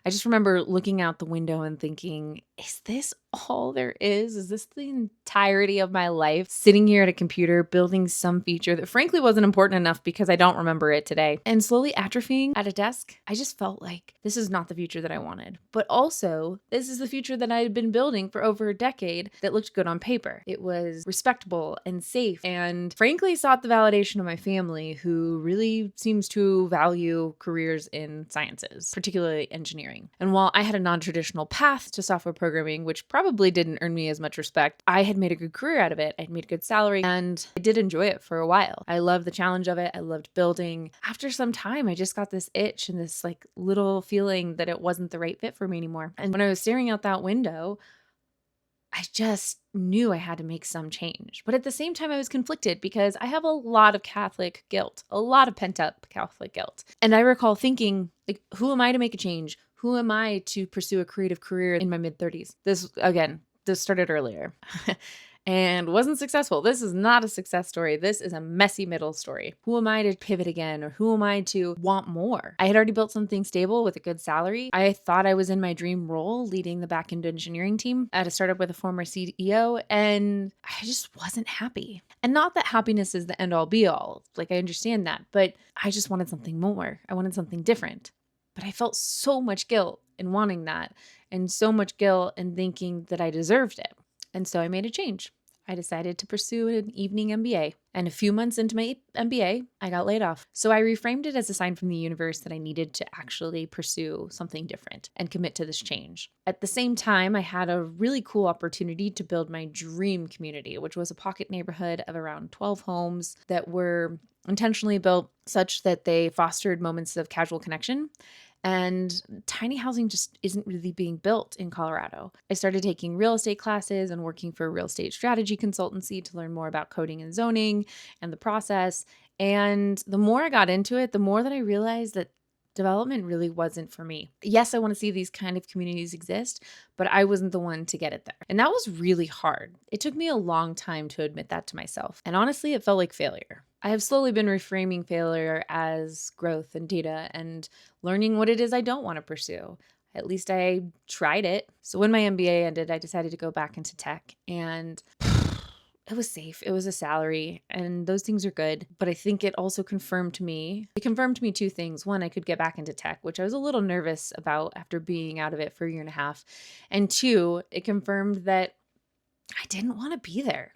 I just remember looking out the window and thinking, is this all there is? Is this the entirety of my life? Sitting here at a computer, building some feature that frankly wasn't important enough because I don't remember it today, and slowly atrophying at a desk. I just felt like this is not the future that I wanted. But also, this is the future that I had been building for over a decade that looked good on paper. It was respectable and safe, and frankly sought the validation of my family, who really seems to value careers in sciences, particularly engineering. And while I had a non-traditional path to software programming, which probably didn't earn me as much respect, I had made a good career out of it. I'd made a good salary, and I did enjoy it for a while. I loved the challenge of it. I loved building. After some time, I just got this itch and this like little feeling that it wasn't the right fit for me anymore. And when I was staring out that window, I just knew I had to make some change. But at the same time, I was conflicted because I have a lot of Catholic guilt, a lot of pent up Catholic guilt. And I recall thinking, like, who am I to make a change? Who am I to pursue a creative career in my mid 30s? This started earlier. And wasn't successful. This is not a success story. This is a messy middle story. Who am I to pivot again, or who am I to want more? I had already built something stable with a good salary. I thought I was in my dream role leading the back-end engineering team at a startup with a former CEO, and I just wasn't happy. And not that happiness is the end all be all. Like, I understand that, but I just wanted something more. I wanted something different. But I felt so much guilt in wanting that, and so much guilt in thinking that I deserved it. And so I made a change. I decided to pursue an evening MBA. And a few months into my MBA, I got laid off. So I reframed it as a sign from the universe that I needed to actually pursue something different and commit to this change. At the same time, I had a really cool opportunity to build my dream community, which was a pocket neighborhood of around 12 homes that were intentionally built such that they fostered moments of casual connection. And tiny housing just isn't really being built in Colorado. I started taking real estate classes and working for a real estate strategy consultancy to learn more about coding and zoning and the process. And the more I got into it, the more that I realized that development really wasn't for me. Yes, I want to see these kind of communities exist, but I wasn't the one to get it there. And that was really hard. It took me a long time to admit that to myself. And honestly, it felt like failure. I have slowly been reframing failure as growth and data and learning what it is I don't want to pursue. At least I tried it. So when my MBA ended, I decided to go back into tech, and it was safe. It was a salary, and those things are good. But I think it also confirmed to me two things. One, I could get back into tech, which I was a little nervous about after being out of it for a year and a half. And two, it confirmed that I didn't want to be there.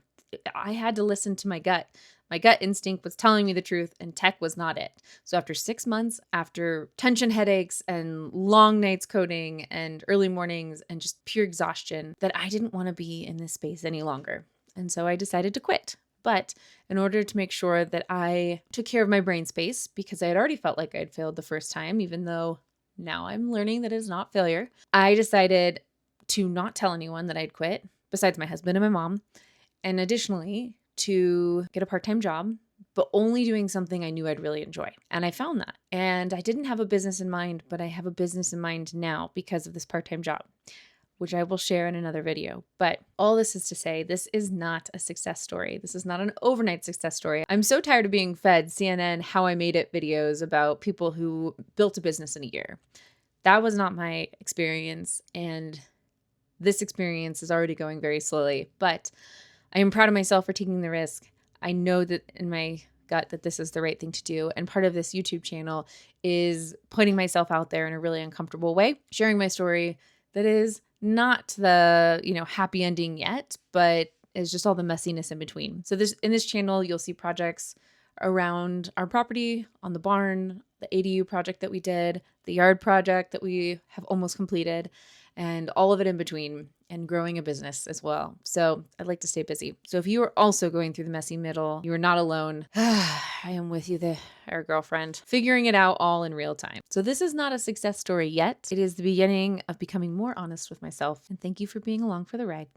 I had to listen to my gut. My gut instinct was telling me the truth, and tech was not it. So after 6 months, after tension headaches and long nights coding and early mornings and just pure exhaustion, that I didn't want to be in this space any longer. And so I decided to quit. But in order to make sure that I took care of my brain space, because I had already felt like I'd failed the first time, even though now I'm learning that it's not failure, I decided to not tell anyone that I'd quit, besides my husband and my mom. And additionally, to get a part-time job, but only doing something I knew I'd really enjoy. And I found that. And I didn't have a business in mind, but I have a business in mind now because of this part-time job, which I will share in another video. But all this is to say, this is not a success story. This is not an overnight success story. I'm so tired of being fed CNN How I Made It videos about people who built a business in a year. That was not my experience, and this experience is already going very slowly, but I am proud of myself for taking the risk. I know that in my gut that this is the right thing to do. And part of this YouTube channel is putting myself out there in a really uncomfortable way, sharing my story that is not the, happy ending yet, but is just all the messiness in between. So in this channel, you'll see projects around our property, on the barn, the ADU project that we did, the yard project that we have almost completed, and all of it in between, and growing a business as well. So I'd like to stay busy. So if you are also going through the messy middle, you are not alone. I am with you there, our girlfriend, figuring it out all in real time. So this is not a success story yet. It is the beginning of becoming more honest with myself. And thank you for being along for the ride.